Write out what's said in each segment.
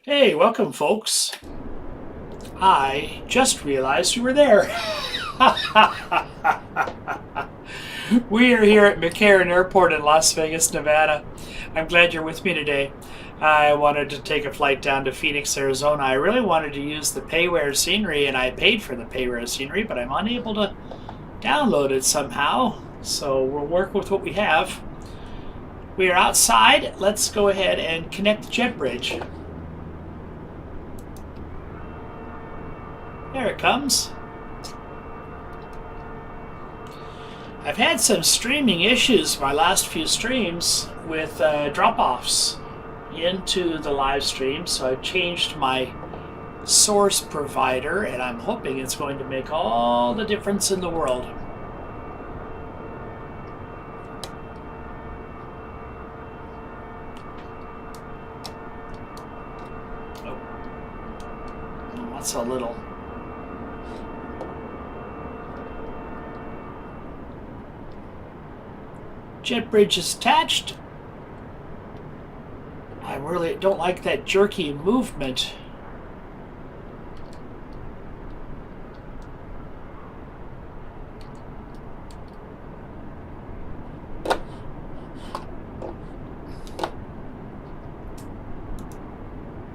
Hey, welcome folks. I just realized you were there. We are here at McCarran Airport in Las Vegas, Nevada. I'm glad you're with me today. I wanted to take a flight down to Phoenix, Arizona. I really wanted to use the Payware scenery, and I paid for the Payware scenery, but I'm unable to download it somehow. So we'll work with what we have. We are outside. Let's go ahead and connect the jet bridge. There it comes. I've had some streaming issues my last few streams with drop-offs into the live stream, so I've changed my source provider, and I'm hoping it's going to make all the difference in the world. Oh, that's a little. Jet bridge is attached. I really don't like that jerky movement.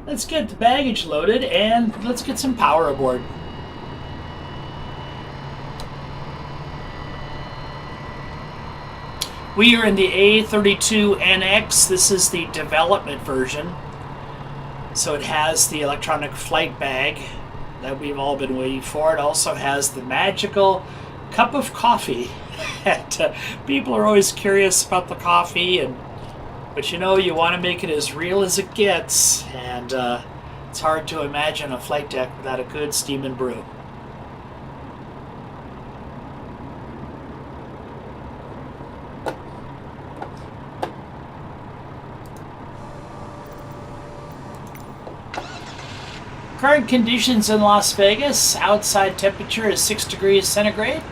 Let's get the baggage loaded and let's get some power aboard. We are in the A32NX. This is the development version. So it has the electronic flight bag that we've all been waiting for. It also has the magical cup of coffee. People are always curious about the coffee, but you know, you want to make it as real as it gets. And it's hard to imagine a flight deck without a good steam and brew. Current conditions in Las Vegas, outside temperature is 6 degrees centigrade.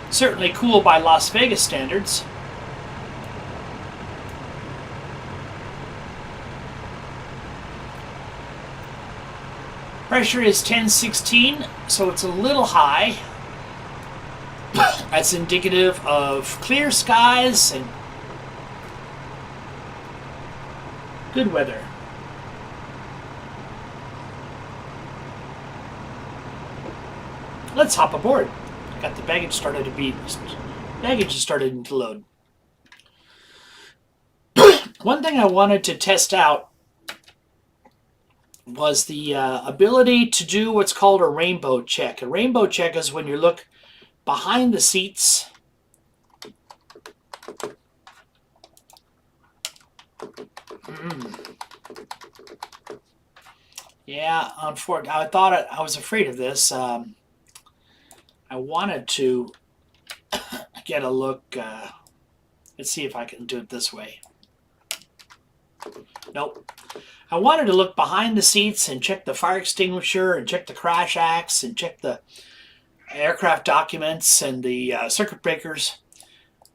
Certainly cool by Las Vegas standards. Pressure is 1016, so it's a little high. That's indicative of clear skies and good weather. Let's hop aboard. Got the baggage started to beat. Baggage is starting to load. One thing I wanted to test out was the ability to do what's called a rainbow check. A rainbow check is when you look behind the seats. Yeah, unfortunately, I was afraid of this. I wanted to get a look. Let's see if I can do it this way. Nope. I wanted to look behind the seats and check the fire extinguisher and check the crash acts and check the aircraft documents and the circuit breakers,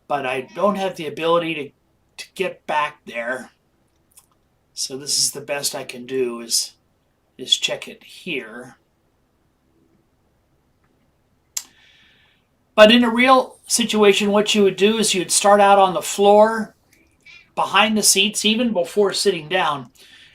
but I don't have the ability to get back there. So this is the best I can do is check it here. But in a real situation, what you would do is you'd start out on the floor behind the seats, even before sitting down,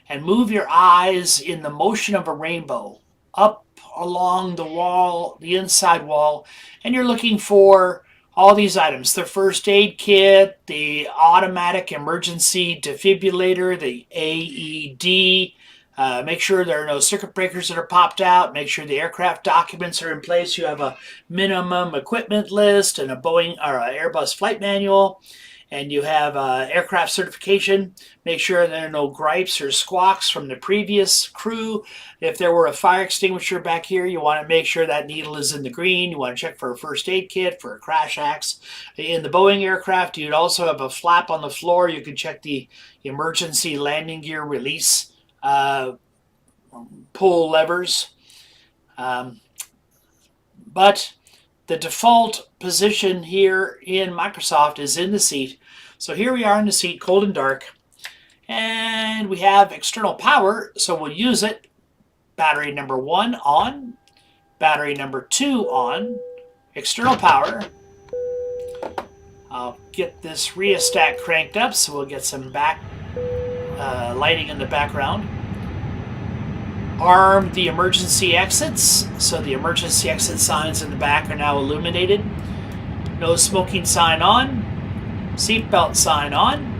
and move your eyes in the motion of a rainbow up along the wall, the inside wall, and you're looking for all these items: the first aid kit, the automatic emergency defibrillator, the AED. Make sure there are no circuit breakers that are popped out. Make sure the aircraft documents are in place. You have a minimum equipment list and a Boeing or an Airbus flight manual, and you have aircraft certification. Make sure there are no gripes or squawks from the previous crew. If there were a fire extinguisher back here, you want to make sure that needle is in the green. You want to check for a first aid kit, for a crash acts. In the Boeing aircraft, you'd also have a flap on the floor. You could check the emergency landing gear release pull levers. But the default position here in Microsoft is in the seat. So here we are in the seat, cold and dark. And And we have external power, so we'll use it. Battery number 1 on, battery number 2 on, external power. I'll get this rheostat cranked up so we'll get some back lighting in the background. Arm the emergency exits, so the emergency exit signs in the back are now illuminated. No smoking sign on, seatbelt sign on.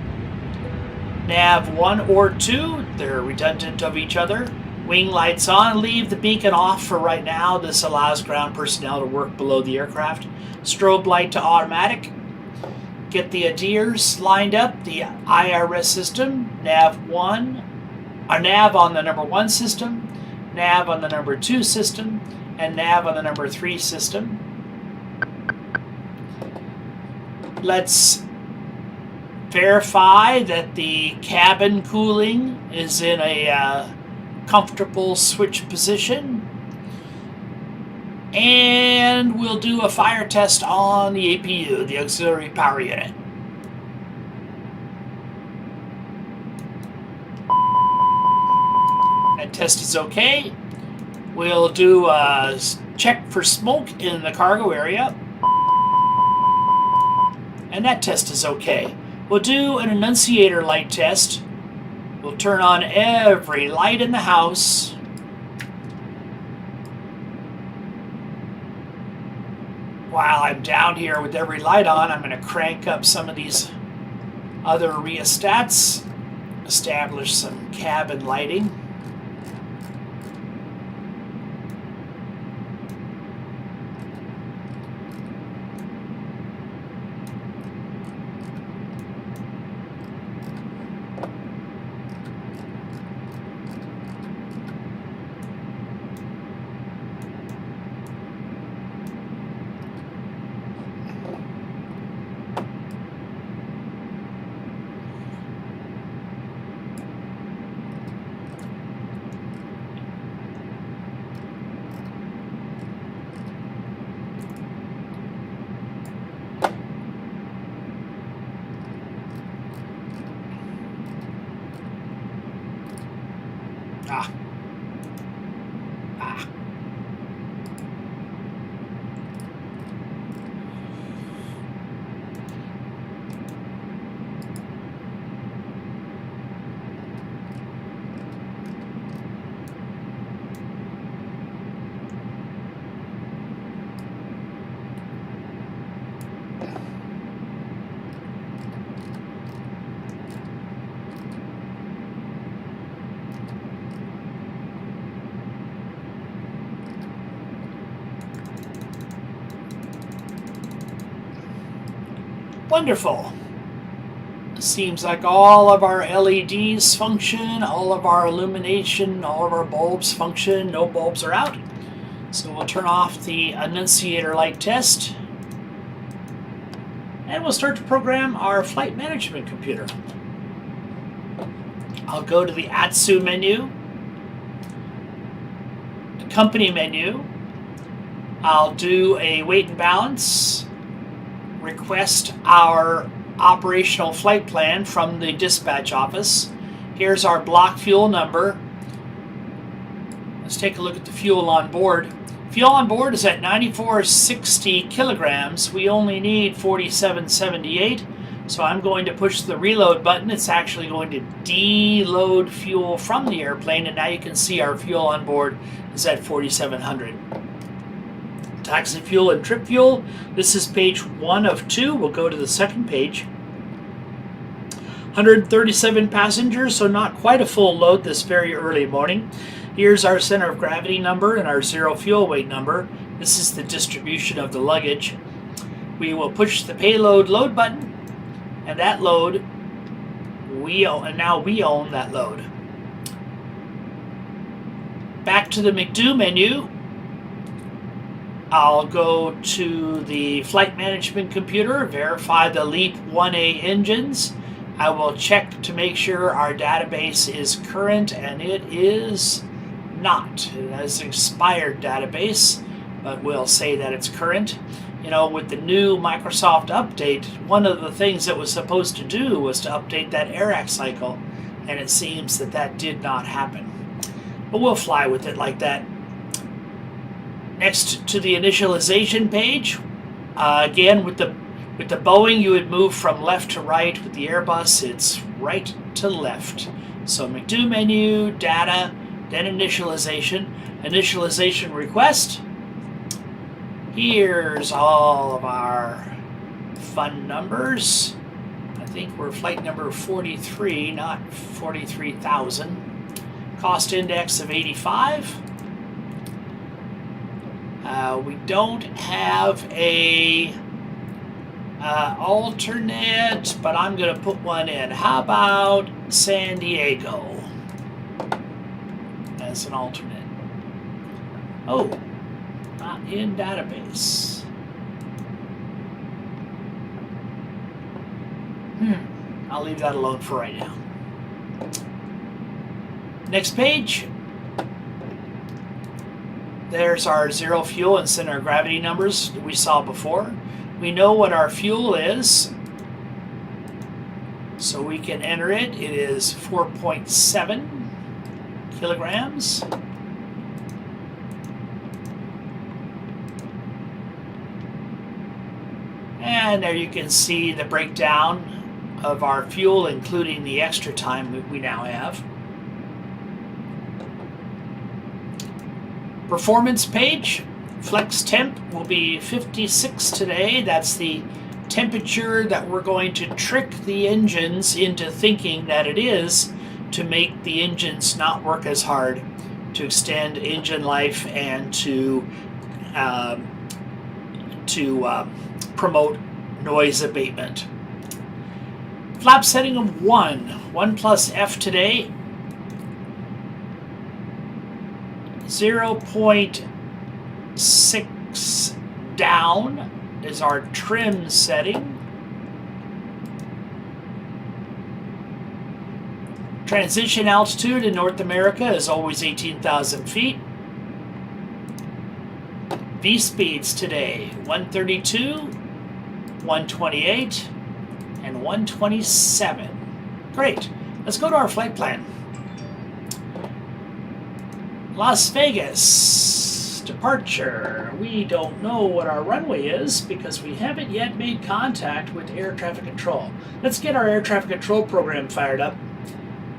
Nav 1 or 2, they're redundant of each other. Wing lights on, leave the beacon off for right now. This allows ground personnel to work below the aircraft. Strobe light to automatic. Get the ADIRs lined up, the IRS system, nav 1, or nav on the number 1 system, nav on the number 2 system, and nav on the number 3 system. Let's verify that the cabin cooling is in a comfortable switch position. And we'll do a fire test on the APU, the auxiliary power unit. That test is okay. We'll do a check for smoke in the cargo area. And that test is okay. We'll do an annunciator light test. We'll turn on every light in the house. While I'm down here with every light on, I'm going to crank up some of these other rheostats, establish some cabin lighting. Wonderful. Seems like all of our LEDs function, all of our illumination, all of our bulbs function. No bulbs are out. So we'll turn off the annunciator light test. And we'll start to program our flight management computer. I'll go to the ATSU menu, the company menu. I'll do a weight and balance, request our operational flight plan from the dispatch office. Here's our block fuel number. Let's take a look at the fuel on board. Fuel on board is at 9460 kilograms. We only need 4778. So I'm going to push the reload button. It's actually going to deload fuel from the airplane, and now you can see our fuel on board is at 4700. Taxi fuel and trip fuel. This is page 1 of 2. We'll go to the second page. 137 passengers, so not quite a full load this very early morning. Here's our center of gravity number and our zero fuel weight number. This is the distribution of the luggage. We will push the payload load button, and that load we own, and now we own that load. Back to the McDo menu. I'll go to the flight management computer, verify the LEAP 1A engines. I will check to make sure our database is current, and it is not. It has an expired database, but we'll say that it's current. You know, with the new Microsoft update, one of the things it was supposed to do was to update that AIRAC cycle. and it seems that that did not happen. But we'll fly with it like that. Next to the initialization page, again with the Boeing, you would move from left to right. With the Airbus, it's right to left. So do menu, data, then initialization. Initialization request. Here's all of our fun numbers. I think we're flight number 43, not 43,000. Cost index of 85. We don't have a alternate, but I'm going to put one in. How about San Diego as an alternate? Oh, not in database. I'll leave that alone for right now. Next page. There's our zero fuel and center of gravity numbers that we saw before. We know what our fuel is, so we can enter it. It is 4.7 kilograms. And there you can see the breakdown of our fuel, including the extra time we now have. Performance page. Flex temp will be 56 today. That's the temperature that we're going to trick the engines into thinking that it is, to make the engines not work as hard, to extend engine life, and to promote noise abatement. Flap setting of 1 plus F today. 0.6 down is our trim setting. Transition altitude in North America is always 18,000 feet. V speeds today, 132, 128, and 127. Great. Let's go to our flight plan. Las Vegas, departure. We don't know what our runway is because we haven't yet made contact with air traffic control. Let's get our air traffic control program fired up.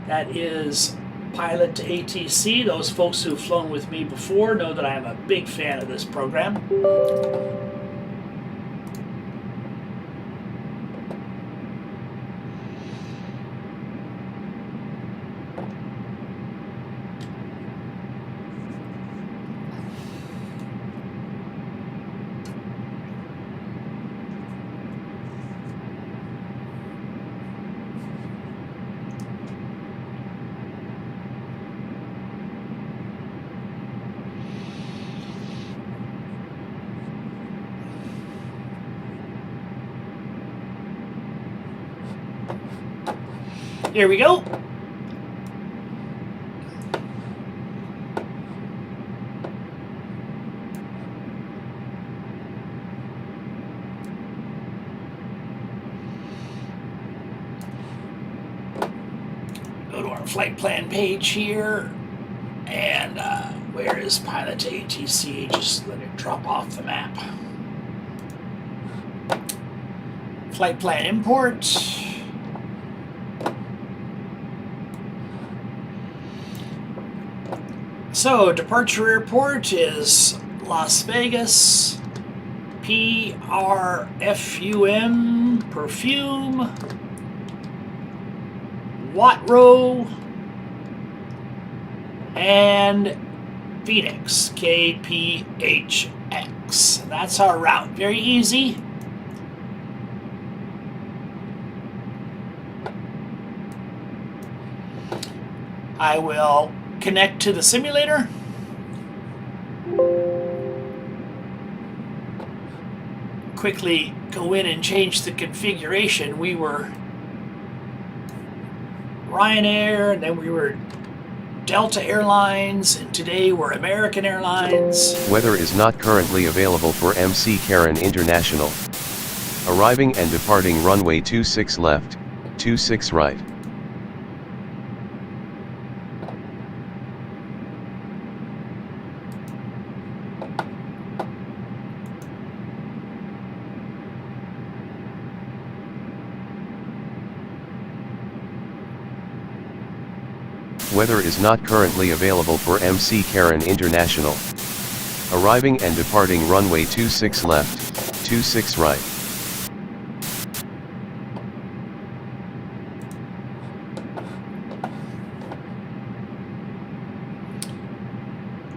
That is Pilot to ATC. Those folks who've flown with me before know that I am a big fan of this program. Here we go. Go to our flight plan page here, and where is Pilot to ATC? Just let it drop off the map. Flight plan import. So, departure airport is Las Vegas, PRFUM, perfume, Watt Row, and Phoenix, KPHX. That's our route. Very easy. I will connect to the simulator. Quickly go in and change the configuration. We were Ryanair, and then we were Delta Airlines, and today we're American Airlines. Weather is not currently available for MC Karen International. Arriving and departing runway 26 left, 26 right. Weather is not currently available for MC Karen International. Arriving and departing runway 26 left, 26 right.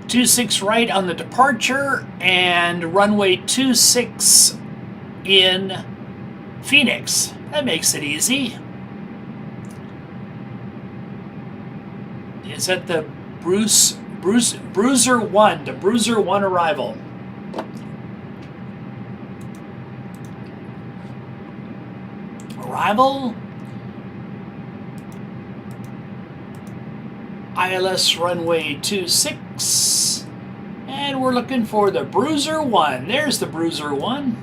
Two six right on the departure, and runway 26 in Phoenix. That makes it easy. Is that the Bruiser 1, the Bruiser 1 arrival? Arrival. ILS runway 26. And we're looking for the Bruiser 1. There's the Bruiser 1.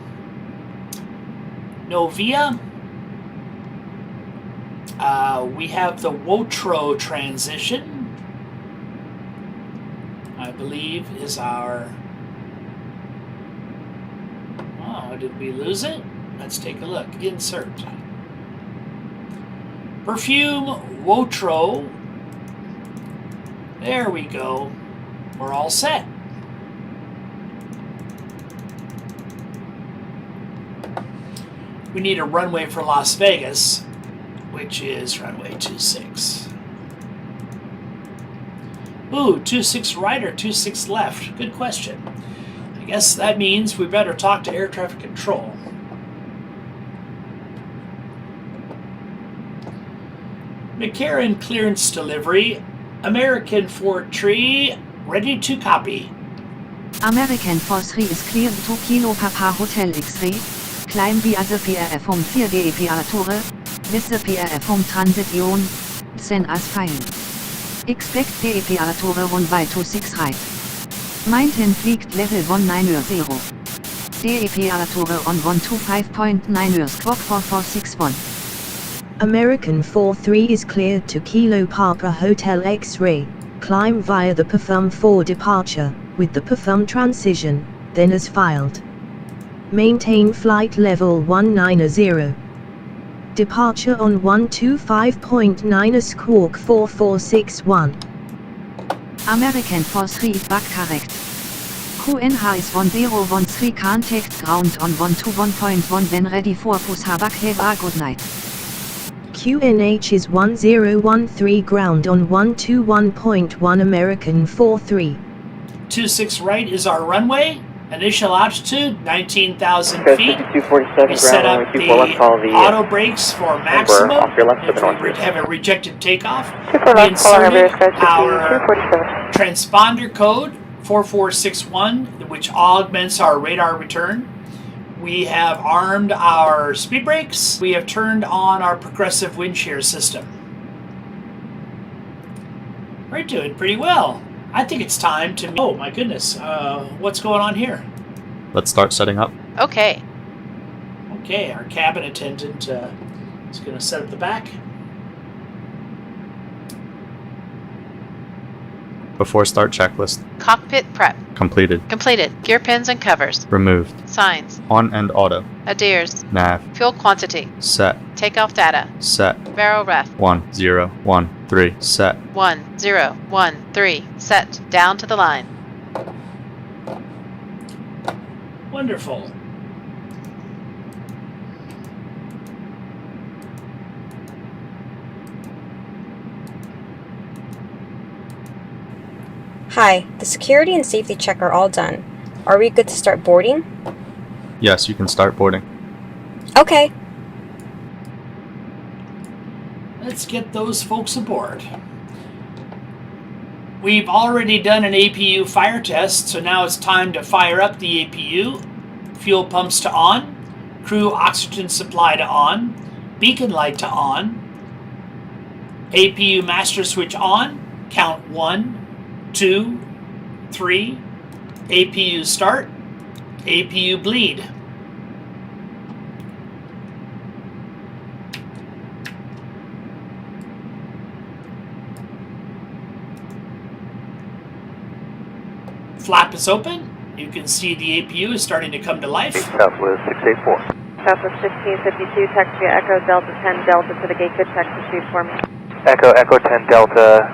Novia. We have the Wotro transition. I believe is our... Oh, did we lose it? Let's take a look. Insert. Perfume Wotro. There we go. We're all set. We need a runway for Las Vegas, which is runway 26. Ooh, 26 right or 26 left? Good question. I guess that means we better talk to air traffic control. McCarran clearance delivery. American 4-3, ready to copy. American 4-3 is clear to Kilo Papa Hotel X-Ray. Climb via the PRF 4 DEP Artore, with the PRF transition, then as file. Expect DEP Artore runway 26 right. Maintain fliegt level 190. DEP Artore on 125.9 squawk 4461. American 4-3 is cleared to Kilo Papa Hotel X-Ray, climb via the Perform 4 departure, with the Perform transition, then as filed. Maintain flight level 190. Departure on 125.9 squawk 4461. American 4-3 back correct. QNH is 1013 contact ground on 121.1 when ready for Pushback have a good night. QNH is 1013 ground on 121.1 American 4-3. 26 right is our runway. Initial altitude, 19,000 feet. We set up the auto brakes for maximum. If we have a rejected takeoff, we inserted our transponder code 4461, which augments our radar return. We have armed our speed brakes. We have turned on our progressive wind shear system. We're doing pretty well. I think it's time to... Oh my goodness, what's going on here? Let's start setting up. Okay. Okay, our cabin attendant is going to set up the back. Before start checklist. Cockpit prep. Completed. Completed. Gear pins and covers. Removed. Signs. On and auto. Adairs. Nav. Fuel quantity. Set. Takeoff data. Set. Barrel ref. 1013. Set. 1013. Set. Down to the line. Wonderful. Hi, the security and safety check are all done. Are we good to start boarding? Yes, you can start boarding. Okay. Let's get those folks aboard. We've already done an APU fire test, so now it's time to fire up the APU. Fuel pumps to on, crew oxygen supply to on, beacon light to on, APU master switch on, count 1, 2, 3, APU start, APU bleed. Flap is open. You can see the APU is starting to come to life. Southwest 684. Southwest 1552, taxi Echo Delta 10 Delta to the gate. Good check, proceed for me. Echo 10 Delta,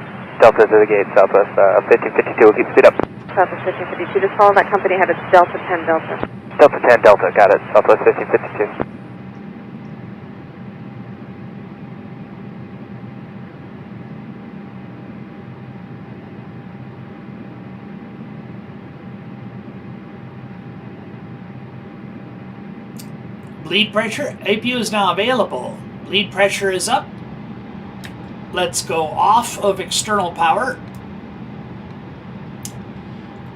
Delta to the gate, Southwest 1552, we'll keep speed up. Southwest 1552, just follow that company headed Delta 10 Delta. Delta 10 Delta, got it, Southwest 1552. Bleed pressure, APU is now available. Bleed pressure is up. Let's go off of external power.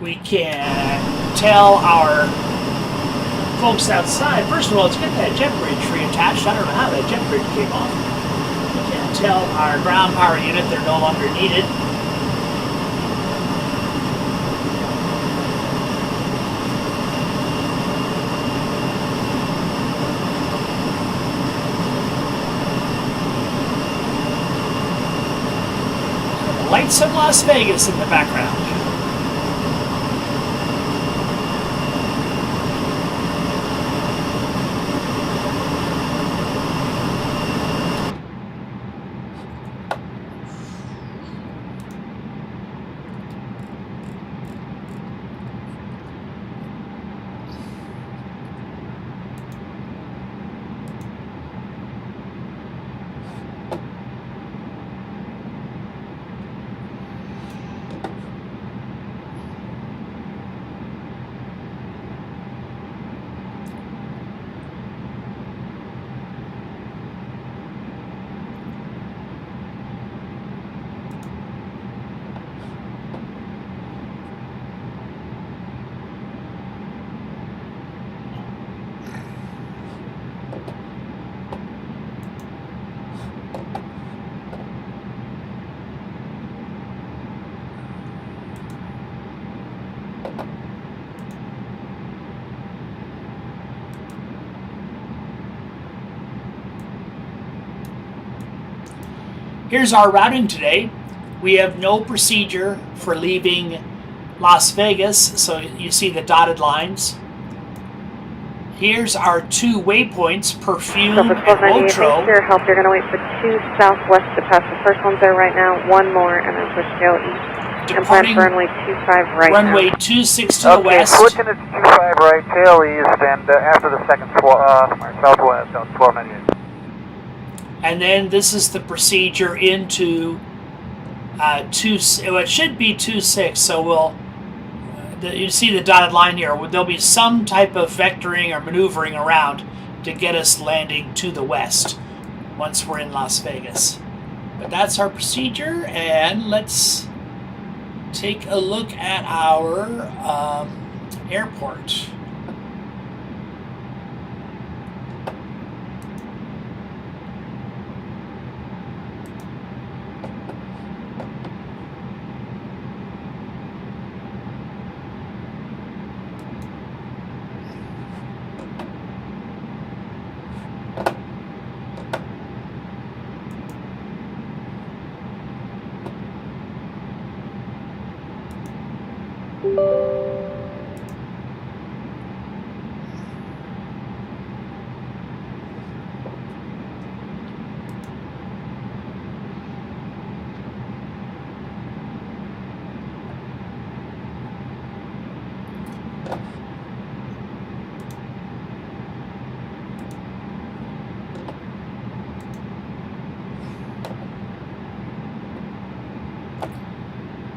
We can tell our folks outside, first of all, let's get that jet bridge reattached. I don't know how that jet bridge came off. We can tell our ground power unit they're no longer needed. Lights of Las Vegas in the background. Here's our routing today. We have no procedure for leaving Las Vegas, so you see the dotted lines. Here's our two waypoints, Perfume and Otro. Your help, you're going to wait for 2 southwest to pass. The first one's there right now, one more, and then push tail east. Departing and plan for runway 25 right runway now. 26 to the west. Switching to 25 right, tail east, and after the second southwest, 1298. And then this is the procedure into it should be 26, so we'll you see the dotted line here. There'll be some type of vectoring or maneuvering around to get us landing to the west once we're in Las Vegas. But that's our procedure, and let's take a look at our airport.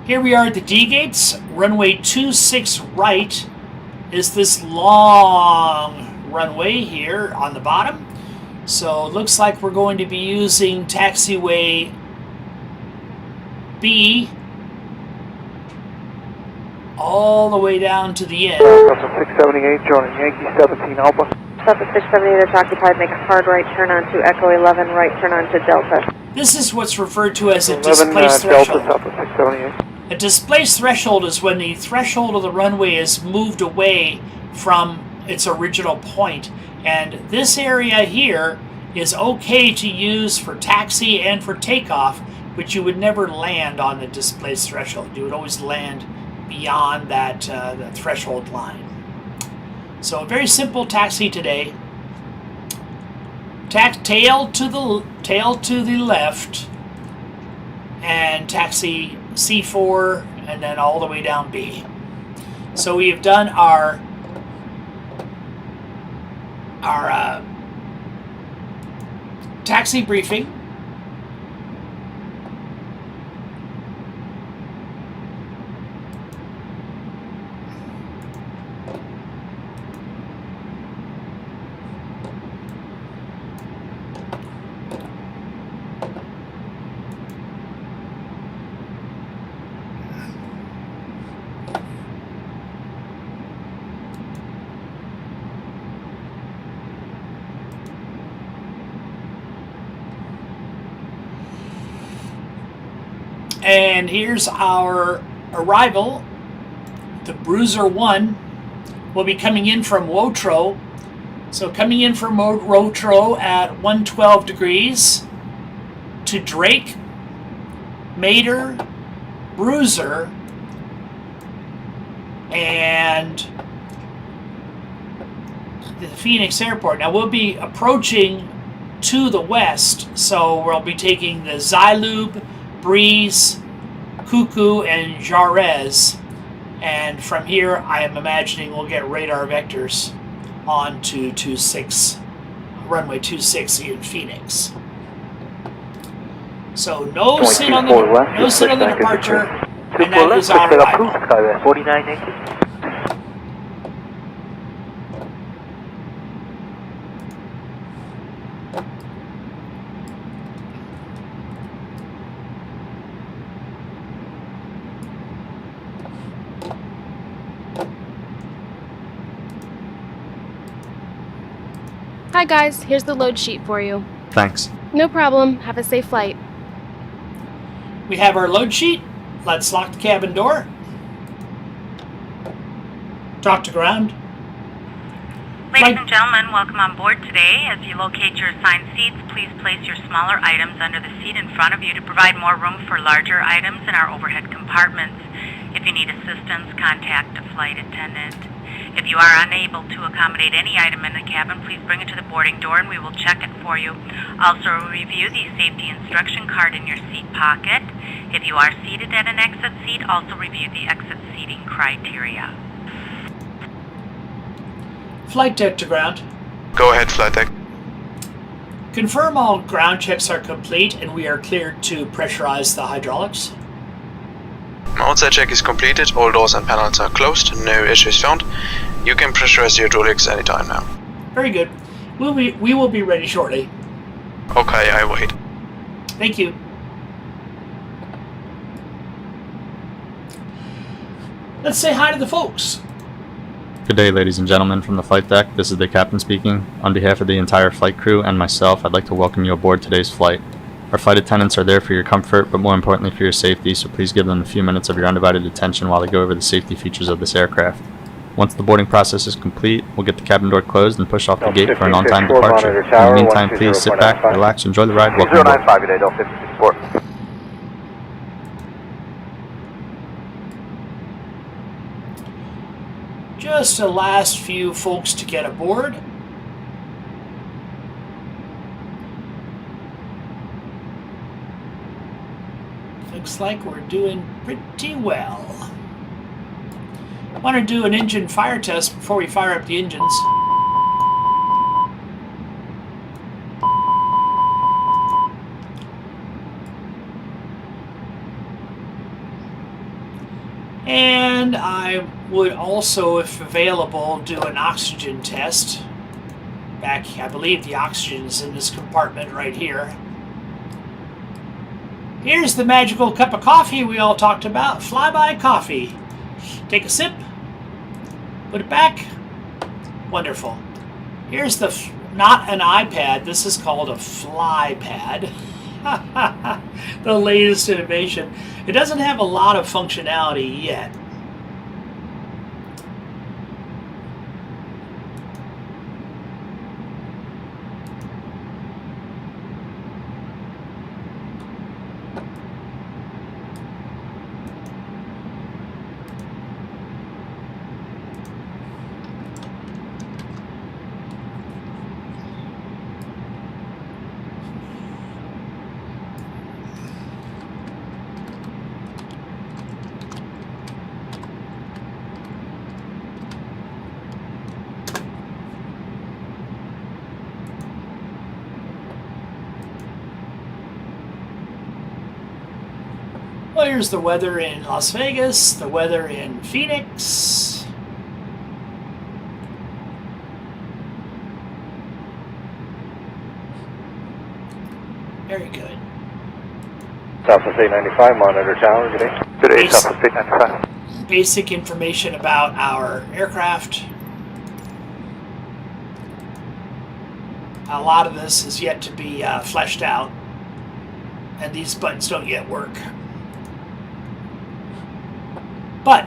Here we are at the D gates. Runway 26 right is this long runway here on the bottom. So it looks like we're going to be using taxiway B all the way down to the end. Delta 678, joining Yankee 17 Alpha. Delta 678 is occupied, make a hard right turn onto Echo 11, right turn onto Delta. This is what's referred to as a 11 displaced Delta, threshold. Delta 678. A displaced threshold is when the threshold of the runway is moved away from its original point. And this area here is okay to use for taxi and for takeoff, but you would never land on the displaced threshold. You would always land beyond that the threshold line. So a very simple taxi today. Tail to the left. and taxi C4, and then all the way down B. So we have done our taxi briefing. And here's our arrival. The Bruiser 1 will be coming in from Wotro. So coming in from Wotro at 112 degrees to Drake, Mater, Bruiser, and the Phoenix Airport. Now we'll be approaching to the west, so we'll be taking the Zylube, Breeze, Cuckoo, and Jarez, and from here I am imagining we'll get radar vectors on to runway 26 in Phoenix. So no sit on the departure, and that is our arrival. 49 inches. Hi guys, here's the load sheet for you. Thanks. No problem, have a safe flight. We have our load sheet. Let's lock the cabin door. Talk to ground. Ladies and gentlemen, welcome on board today. As you locate your assigned seats, please place your smaller items under the seat in front of you to provide more room for larger items in our overhead compartments. If you need assistance, contact a flight attendant. If you are unable to accommodate any item in the cabin, please bring it to the boarding door and we will check it for you. Also, review the safety instruction card in your seat pocket. If you are seated at an exit seat, also review the exit seating criteria. Flight deck to ground. Go ahead, flight deck. Confirm all ground checks are complete and we are cleared to pressurize the hydraulics. Outside check is completed, all doors and panels are closed, no issues found. You can pressurize your hydraulics anytime now. Very good. We will be ready shortly. Okay, I wait. Thank you. Let's say hi to the folks. Good day, ladies and gentlemen, from the flight deck. This is the captain speaking. On behalf of the entire flight crew and myself, I'd like to welcome you aboard today's flight. Our flight attendants are there for your comfort, but more importantly for your safety, so please give them a few minutes of your undivided attention while they go over the safety features of this aircraft. Once the boarding process is complete, we'll get the cabin door closed and push off the gate for an on-time departure. In the meantime, please sit back, relax, enjoy the ride. Welcome aboard. 095 today, Del 56 Sport. Just the last few folks to get aboard. Looks like we're doing pretty well. I want to do an engine fire test before we fire up the engines. And I would also, if available, do an oxygen test. Back, I believe the oxygen is in this compartment right here. Here's the magical cup of coffee we all talked about. Flyby coffee. Take a sip. Put it back. Wonderful. Here's the, not an iPad, this is called a FlyPad. The latest innovation. It doesn't have a lot of functionality yet. Well, here's the weather in Las Vegas, the weather in Phoenix. Very good. Southwest 895, monitor tower, good day. Good day, Southwest 895. Basic information about our aircraft. A lot of this is yet to be fleshed out, and these buttons don't yet work. But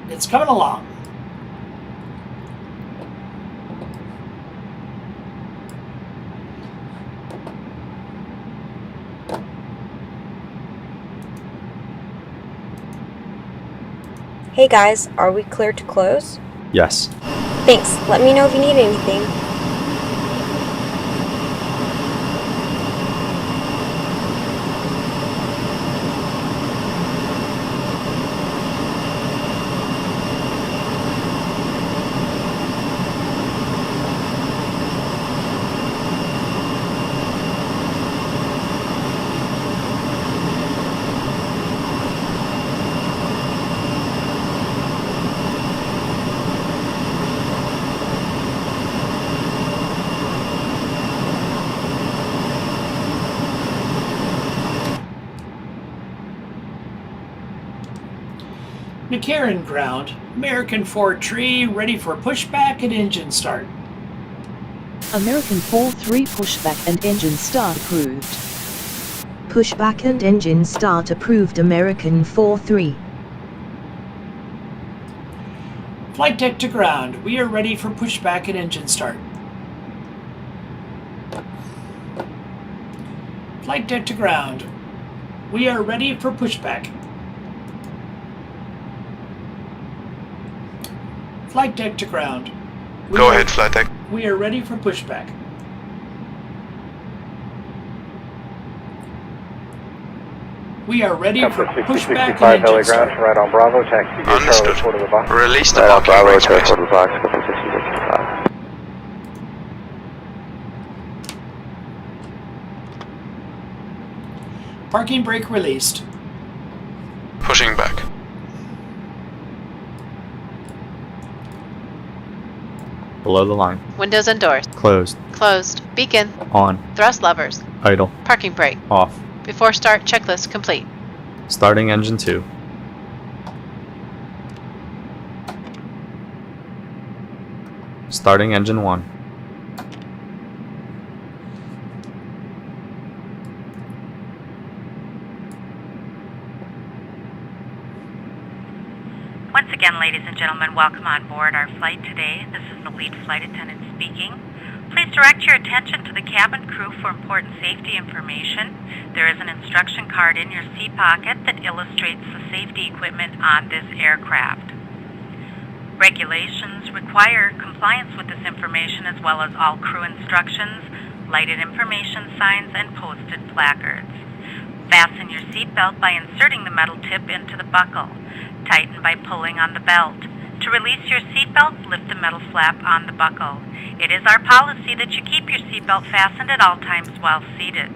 it's coming along. Hey guys, are we clear to close? Yes. Thanks. Let me know if you need anything. McCarran ground, American 4-3, ready for pushback and engine start. American 4-3 pushback and engine start approved. Pushback and engine start approved. American 4-3. Flight deck to ground, we are ready for pushback and engine start. Flight deck to ground, we are ready for pushback. Flight deck to ground. Go ahead, flight deck. We are ready for pushback. We are ready for pushback and engine start. Right on Bravo, taxi. Understood. Release the Right on parking Bravo, brake space. to the box, 6065. Parking brake released. Pushing back. Below the line. Windows and doors. Closed. Closed. Beacon. On. Thrust levers. Idle. Parking brake. Off. Before start, checklist complete. Starting engine 2. Starting engine 1. Once again, ladies and gentlemen, welcome on board our flight today. This is the lead flight attendant speaking. Please direct your attention to the cabin crew for important safety information. There is an instruction card in your seat pocket that illustrates the safety equipment on this aircraft. Regulations require compliance with this information as well as all crew instructions, lighted information signs, and posted placards. Fasten your seatbelt by inserting the metal tip into the buckle. Tighten by pulling on the belt. To release your seatbelt, lift the metal flap on the buckle. It is our policy that you keep your seatbelt fastened at all times while seated.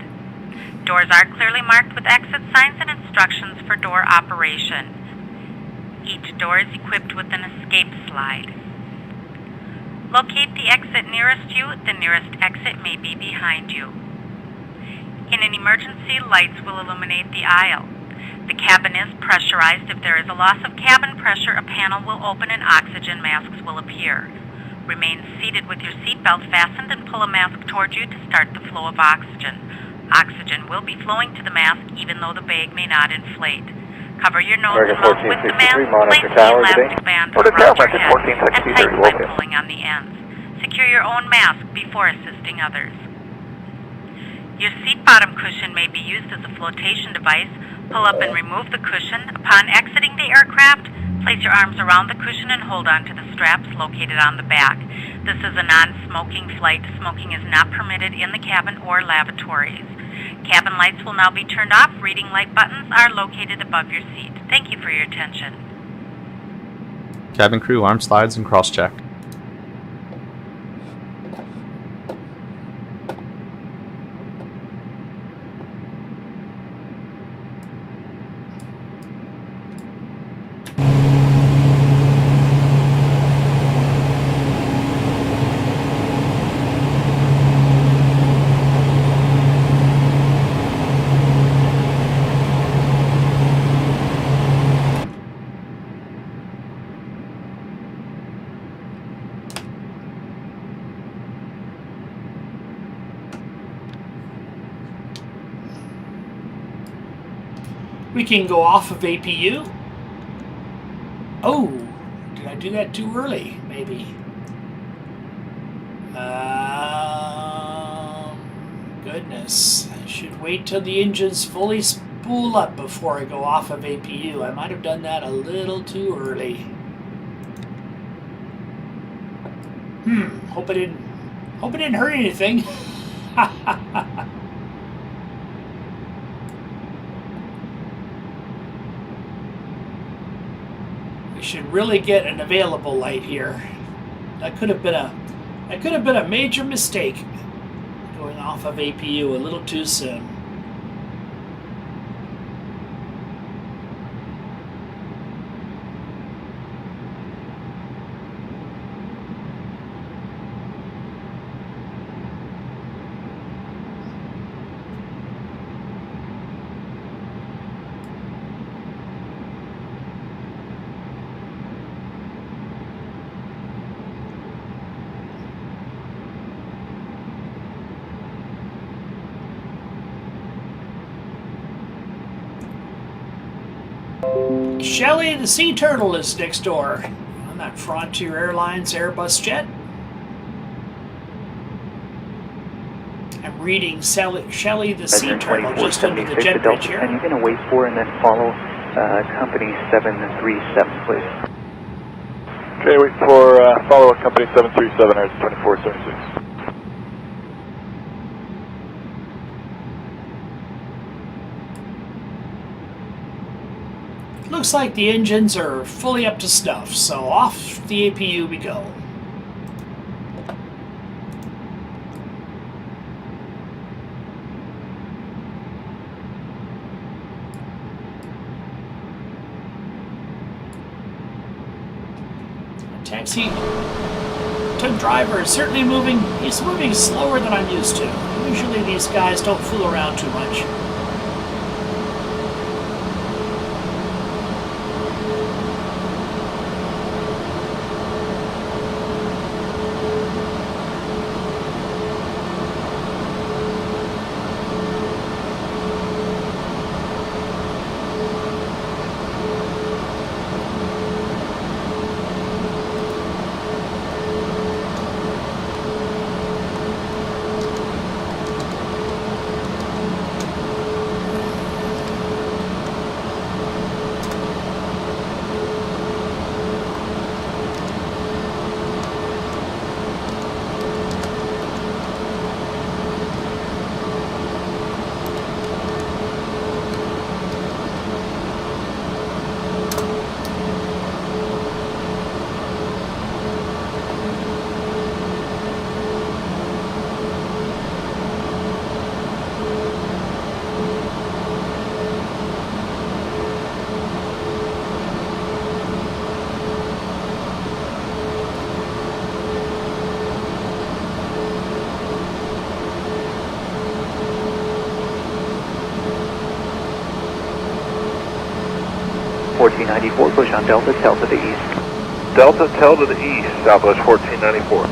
Doors are clearly marked with exit signs and instructions for door operation. Each door is equipped with an escape slide. Locate the exit nearest you. The nearest exit may be behind you. In an emergency, lights will illuminate the aisle. The cabin is pressurized. If there is a loss of cabin pressure, a panel will open and oxygen masks will appear. Remain seated with your seatbelt fastened and pull a mask toward you to start the flow of oxygen. Oxygen will be flowing to the mask even though the bag may not inflate. Cover your nose and mouth with the mask, place the elastic band around your head, and tighten by pulling on the ends. Secure your own mask before assisting others. Your seat bottom cushion may be used as a flotation device. Pull up and remove the cushion. Upon exiting the aircraft, place your arms around the cushion and hold on to the straps located on the back. This is a non-smoking flight. Smoking is not permitted in the cabin or lavatories. Cabin lights will now be turned off. Reading light buttons are located above your seat. Thank you for your attention. Cabin crew arm slides and cross-check. We can go off of APU. Oh, did I do that too early? Maybe. Goodness. I should wait till the engines fully spool up before I go off of APU. I might have done that a little too early. Hope it didn't hurt anything. We should really get an available light here. That could have been a major mistake, going off of APU a little too soon. Shelley the Sea Turtle is next door on that Frontier Airlines Airbus jet. I'm reading Shelley the Sea Turtle just under the jet bridge here. And you're going to wait for and then follow company 737, please. Okay, wait for follow company 737 or 2476. Looks like the engines are fully up to snuff, so off the APU we go. Taxi tug driver is certainly moving. He's moving slower than I'm used to. Usually these guys don't fool around too much. .94, push on Delta, tail to the east. Delta, tail to the east, Southwest 1494.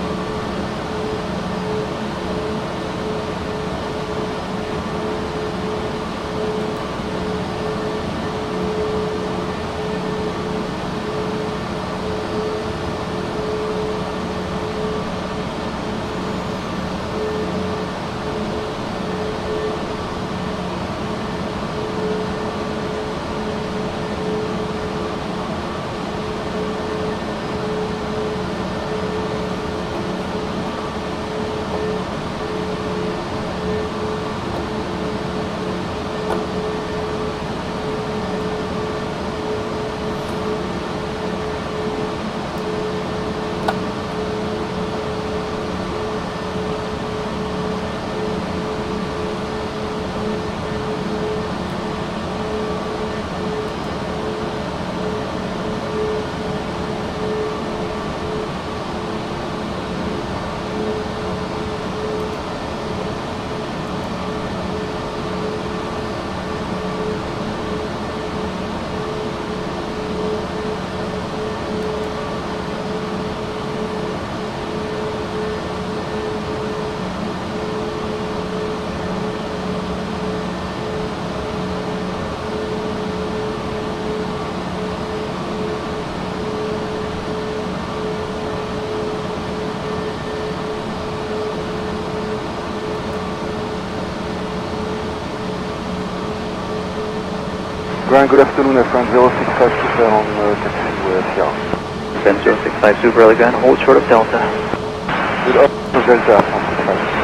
Ground, good afternoon, friend 065 Super on taxi Sierra. Bend 065 Super, early gun, hold short of Delta. Good afternoon, Delta, 165.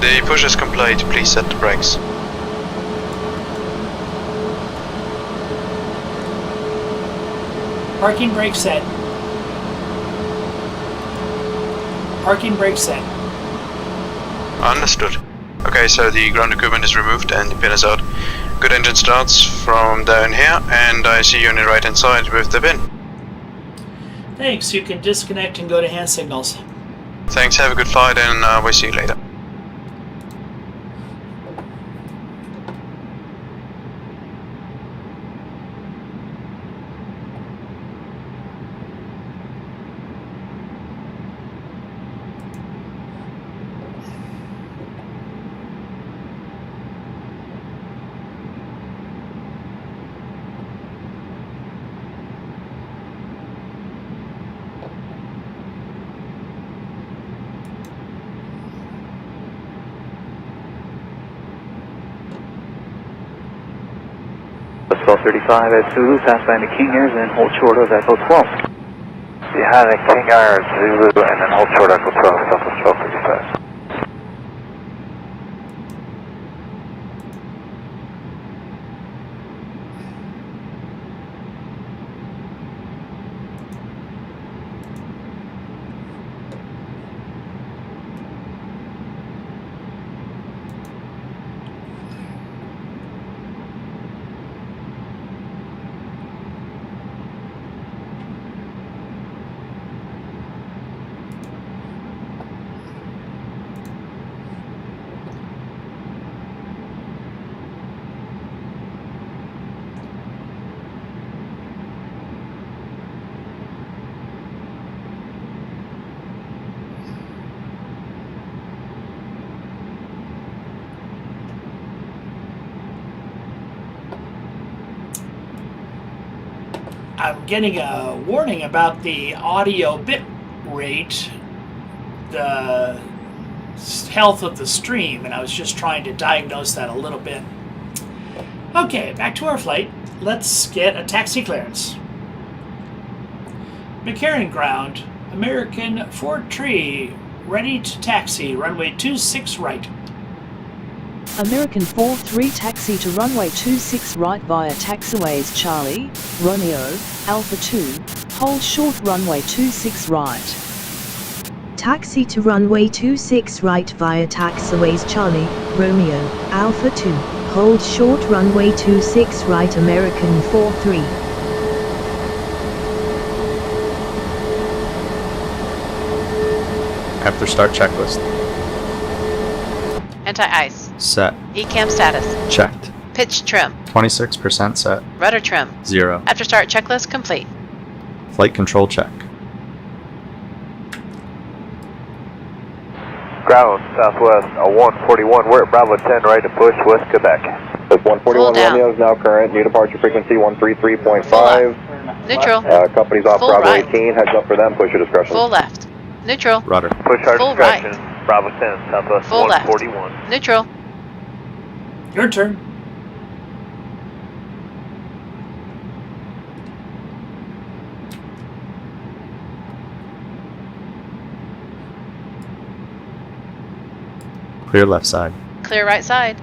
The push is complete, please set the brakes. Parking brake set. Parking brake set. Understood. Okay, so the ground equipment is removed and the pin is out. Good engine starts from down here, and I see you on the right hand side with the pin. Thanks, you can disconnect and go to hand signals. Thanks, have a good flight, and we'll see you later. Bus 1235 at Zulu, pass by the King Airs and hold short of Echo 12. Behind the King Iron Zulu and then hold short Echo 12, Southwest 1235. I'm getting a warning about the audio bit rate, the health of the stream, and I was just trying to diagnose that a little bit. Okay, back to our flight. Let's get a taxi clearance. McCarran ground, American 4-3, ready to taxi, runway 26 right. American 4-3 taxi to runway 26 right via taxiways Charlie, Romeo, Alpha 2, hold short runway 26 right. Taxi to runway 26 right via taxiways Charlie, Romeo, Alpha 2, hold short runway 26 right American 4-3. After start checklist. Anti-ice. Set. ECAM status. Checked. Pitch trim. 26% set. Rudder trim. 0. After start checklist complete. Flight control check. Ground, Southwest 141, we're at Bravo 10, right to push West Quebec. That's 141 Romeo is now current, new departure frequency 133.5. Neutral. Company's off Full Bravo right. 18, heads up for them, push your discretion. Full left. Neutral. Rudder. Push our Full discretion, right. Bravo 10, Southwest Full left. 141. Neutral. Your turn. Clear left side. Clear right side.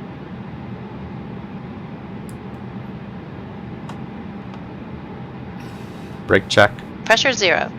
Brake check. Pressure 0.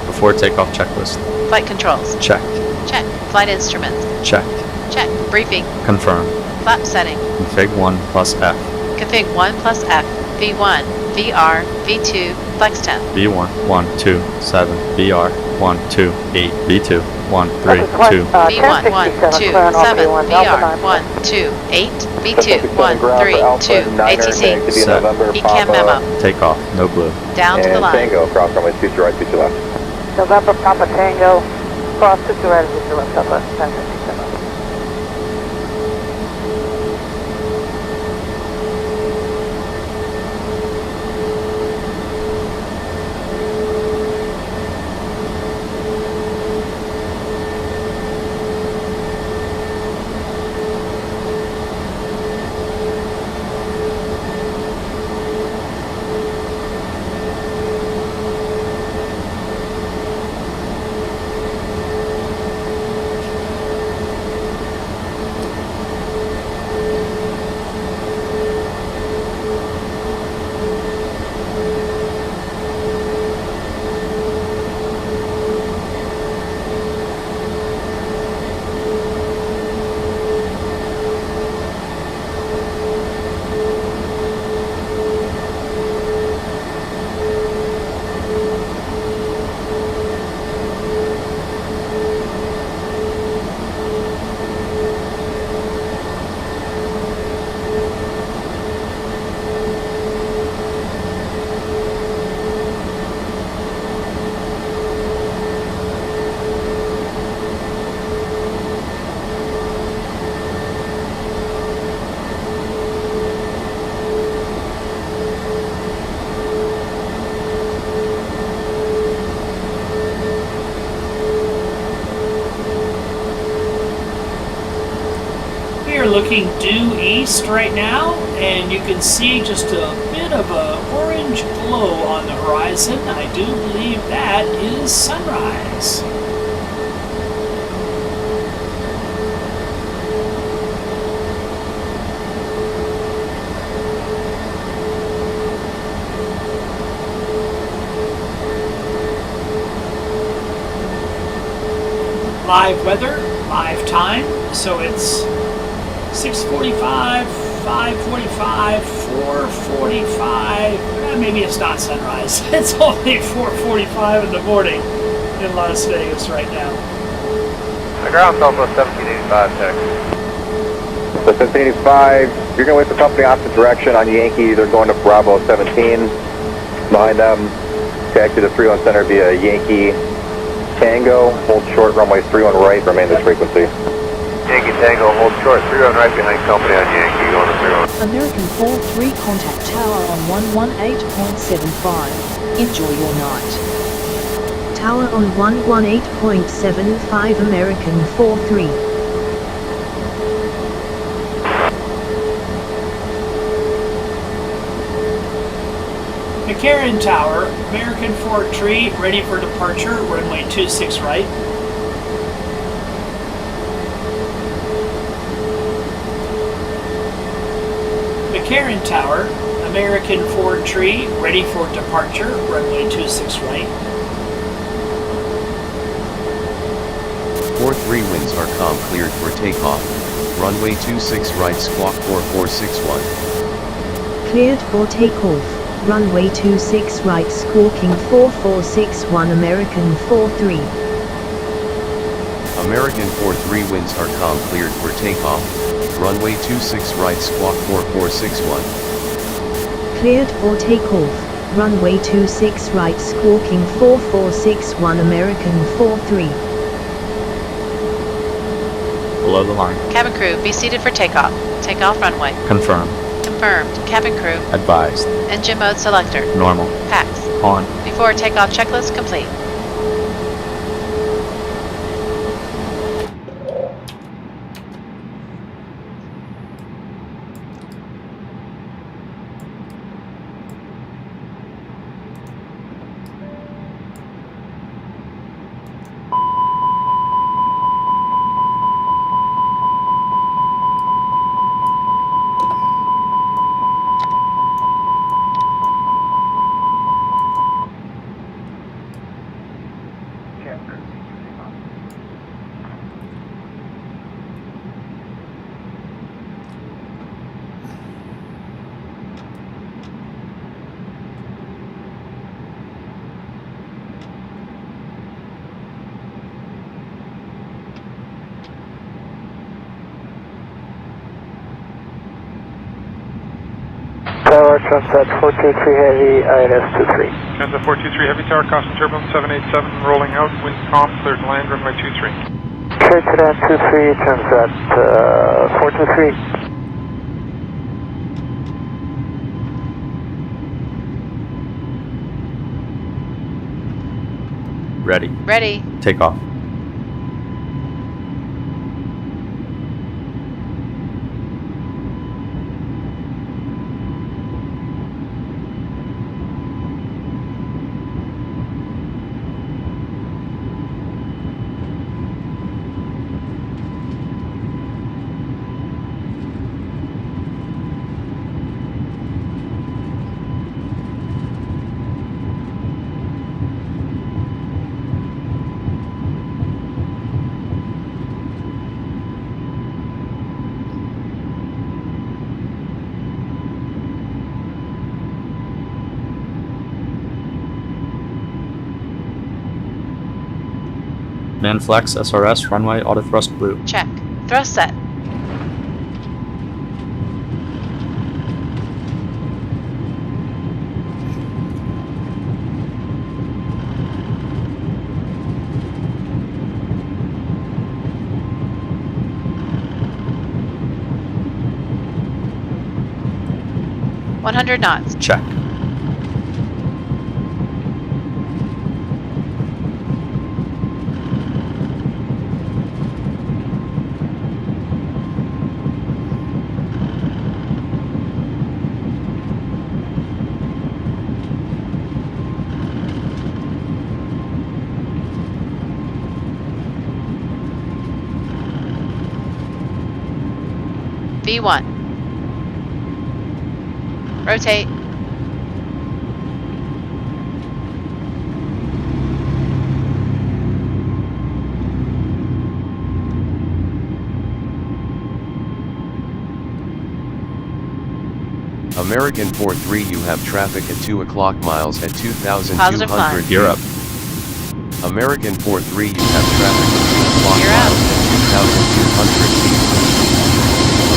Before takeoff checklist. Flight controls. Checked. Check. Flight instruments. Checked. Check. Briefing. Confirm. Flap setting. Config 1 plus F. Config 1 plus F. V1. VR. V2. Flex temp. V1 1 2 7 VR 1 2 8 V2 1 3 2 V1 1 2 7 VR 1 2 8 V2 1 3 2 ATC. Set. ECAM memo. Takeoff. No blue. Down to the line. Tango, cross runway 22 right, 22 left. November Papa Tango, cross 22 right, 22 left, Southwest 1057. Looking due east right now, and you can see just a bit of a orange glow on the horizon. I do believe that is sunrise. Live weather, live time, so it's 6:45, 5:45, 4:45. Maybe it's not sunrise. It's only 4:45 in the morning in Las Vegas right now. The ground Southwest 1785, check. So 1785, you're going to wait for company opposite direction on Yankee. They're going to Bravo 17. Behind them, taxi to 31 center via Yankee Tango, hold short runway 31 right, remain this frequency. Yankee Tango, hold short 31 right behind company on Yankee, going to 31. American 43 contact tower on 118.75. Enjoy your night. Tower on 118.75 American 43. McCarran Tower, American 43, ready for departure, runway 26 right. McCarran Tower, American 43, ready for departure, runway 26 right. 43 winds are calm, cleared for takeoff. Runway 26 right, squawk 4461. Cleared for takeoff. Runway 26 right, squawking 4461 American 43. American 43 winds are calm, cleared for takeoff. Runway 26 right, squawk 4461. Cleared for takeoff. Runway 26 right, squawking 4461 American 43. Below the line. Cabin crew, be seated for takeoff. Takeoff runway. Confirmed. Confirmed. Cabin crew. Advised. Engine mode selector. Normal. Pax. On. Before takeoff checklist complete. Tower, Sunset 423 Heavy, INS 23. Sunset 423 Heavy Tower, caution turbulence 787, rolling out, wind calm, cleared to land, runway 23. Cleared to land 23, Sunset 423. Ready. Ready. Takeoff. Man flex, SRS, runway, auto thrust blue. Check. Thrust set. .100 knots. Check. V1. Rotate. American 43, you have traffic at 2 o'clock miles at 2,200 Positive climb. Gear up. American 43, you have traffic at 2 o'clock Gear up. miles at 2,200 feet.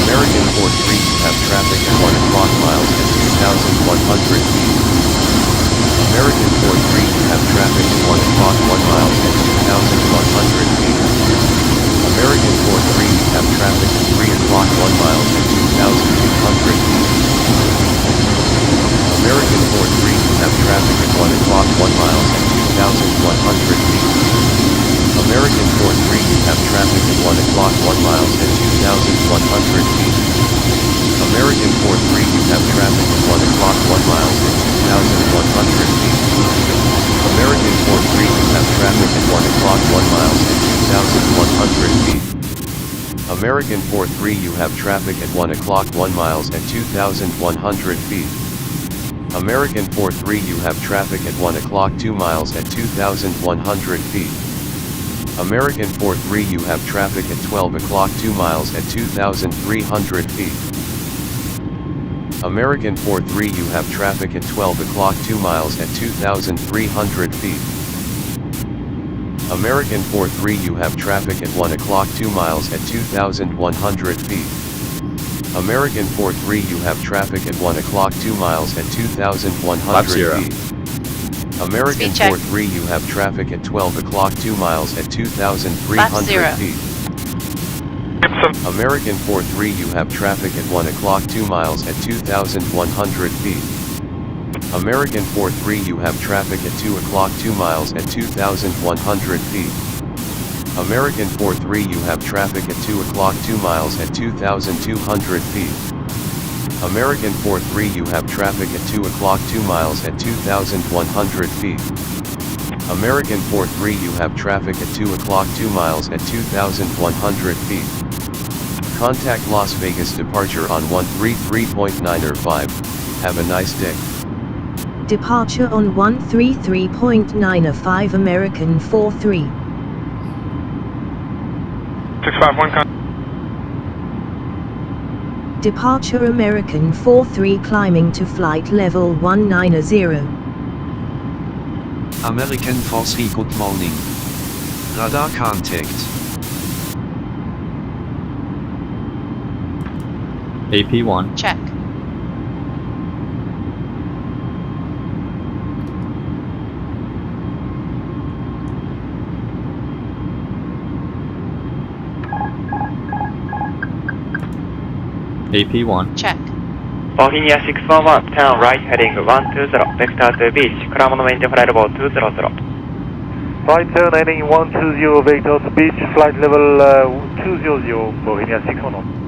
American 43, you have traffic at 1 o'clock miles at 2,100 feet. American 43, you have traffic at 1 o'clock 1 miles at 2,100 feet. American 43, you have traffic at 3 o'clock 1 miles at 2,200 feet. American 43, you have traffic at 1 o'clock 1 miles at 2,100 feet. American 43, you have traffic at 1 o'clock 1 miles at 2,100 feet. American 43, you have traffic at 1 o'clock 1 miles at 2,100 feet. American 43, you have traffic at 1 o'clock 1 miles at 2,100 feet. American 43, you have traffic at 1 o'clock 1 miles at 2,100 feet. American 43, you have traffic at 1 o'clock 2 miles at 2,100 feet. American 43, you have traffic at 12 o'clock 2 miles at 2,300 feet. American 43, you have traffic at 12 o'clock 2 miles at 2,300 feet. American 43, you have traffic at 1 o'clock 2 miles at 2,100 feet. American 43, you have traffic at 1 o'clock 2 miles at 2,100 feet. American 43, you have traffic at 12 o'clock 2 miles at 2,300 feet. American 43, you have traffic at 1 o'clock 2 miles at 2,100 feet. American 43, you have traffic at 2 o'clock 2 miles at 2,100 feet. American 43, you have traffic at 2 o'clock 2 miles at 2,200 feet. American 43, you have traffic at 2 o'clock 2 miles at 2,100 feet. American 43, you have traffic at 2 o'clock 2 miles at 2,100 feet. Contact Las Vegas departure on 133.905. Have a nice day. Departure on 133.905 American 43. 651 Departure American 43 climbing to flight level 190. American 43, good morning. Radar contact. AP1. Check. AP1. Check. Bohemia 611, turn right heading 120, vector to beach, Crown wind flight level 200. Right turn heading 120, vector to beach, flight level 200, Bohemia 611.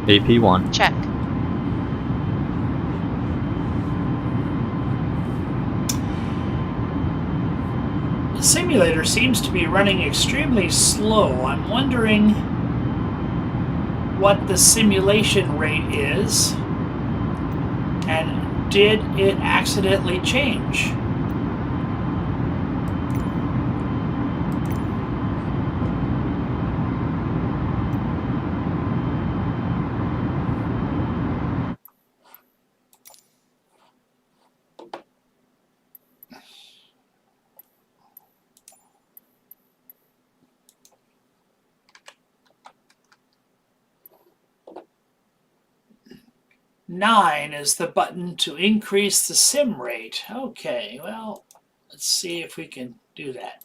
AP1. Check. The simulator seems to be running extremely slow. I'm wondering what the simulation rate is, and did it accidentally change? Nine is the button to increase the sim rate. Okay, well, let's see if we can do that.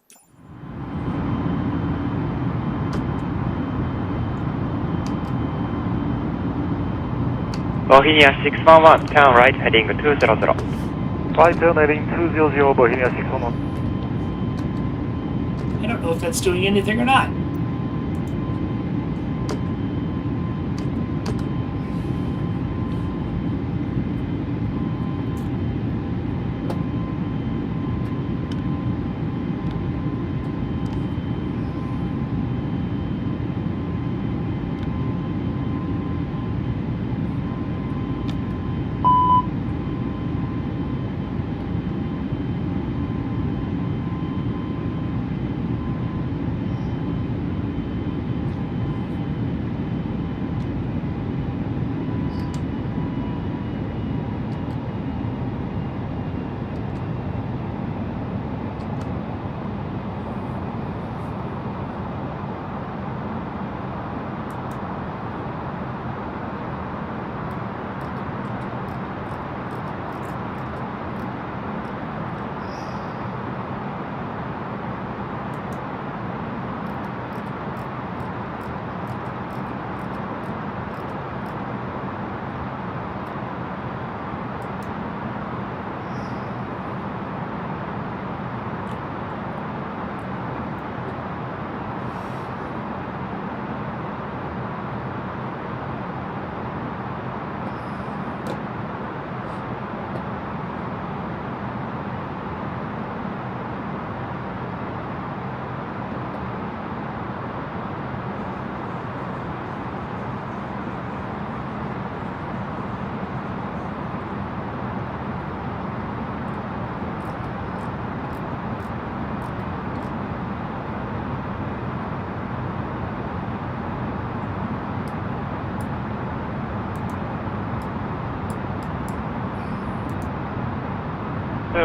Bohemia 611, turn right heading 200. Right turn heading 200, Bohemia 611. I don't know if that's doing anything or not.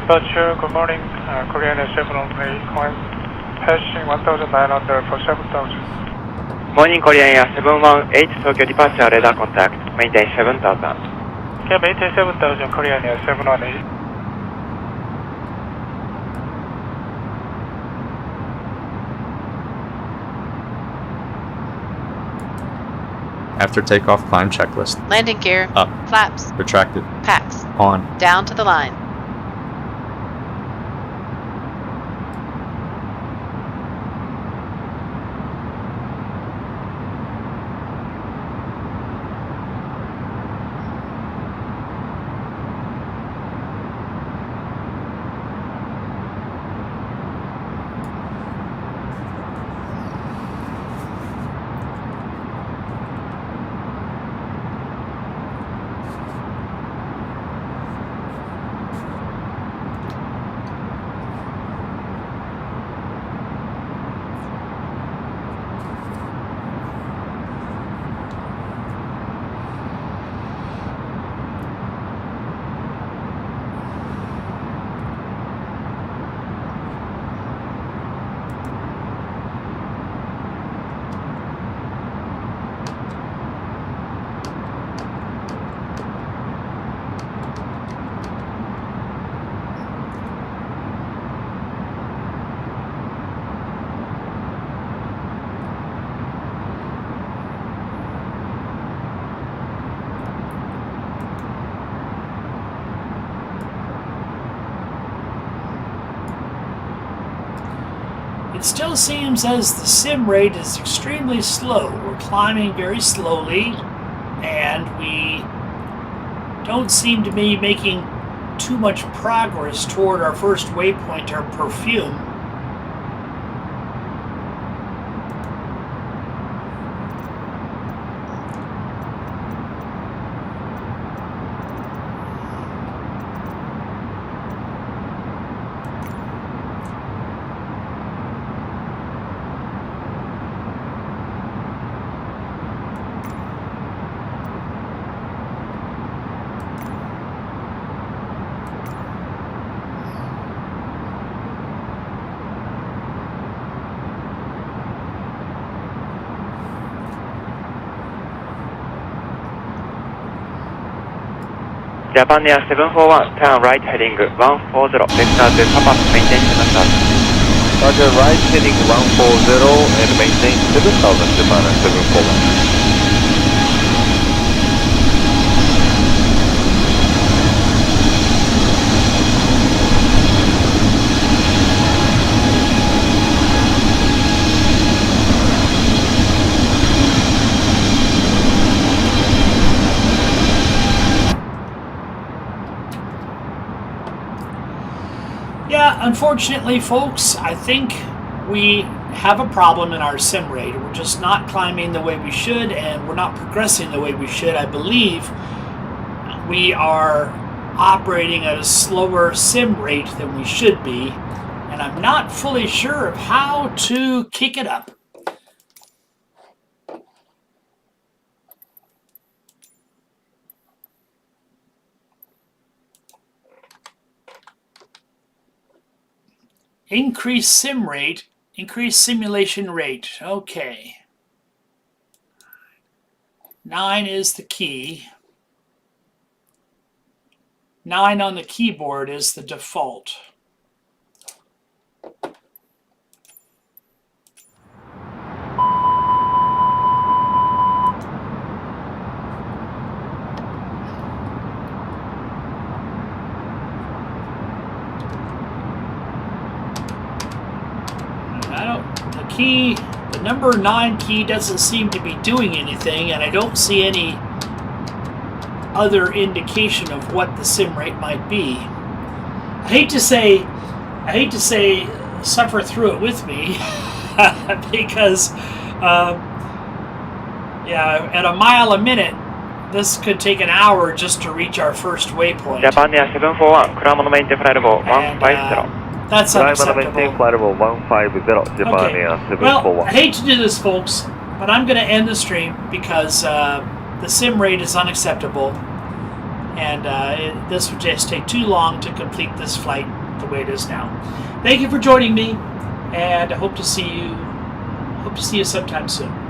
departure, good morning. Korean Air 718, climb passing 1,900 for 7,000. Morning Korean Air 718, Tokyo departure, radar contact, maintain 7,000. Okay, maintain 7,000, Korean Air 718. After takeoff, climb checklist. Landing gear. Up. Flaps. Retracted. Packs. On. Down to the line. It still seems as the sim rate is extremely slow. We're climbing very slowly, and we don't seem to be making too much progress toward our first waypoint, our perfume. Japan Air 741, turn right heading 140, vector to Papa, maintain 7,000. Roger, right heading 140 and maintain 7,000, Japan Air 741. Yeah, unfortunately, folks, I think we have a problem in our sim rate. We're just not climbing the way we should, and we're not progressing the way we should. I believe we are operating at a slower sim rate than we should be, and I'm not fully sure of how to kick it up. Increase sim rate, increase simulation rate. Okay. 9 is the key. 9 on the keyboard is the default. The number 9 key doesn't seem to be doing anything, and I don't see any other indication of what the sim rate might be. I hate to say, suffer through it with me, because, yeah, at a mile a minute, this could take an hour just to reach our first waypoint. Japan Air 741, Kuramono maintain flight level 150. That's unacceptable. Flight level 150, Japan Air 741. Well, I hate to do this, folks, but I'm going to end the stream because the sim rate is unacceptable. and this would just take too long to complete this flight the way it is now. Thank you for joining me, and I hope to see you sometime soon.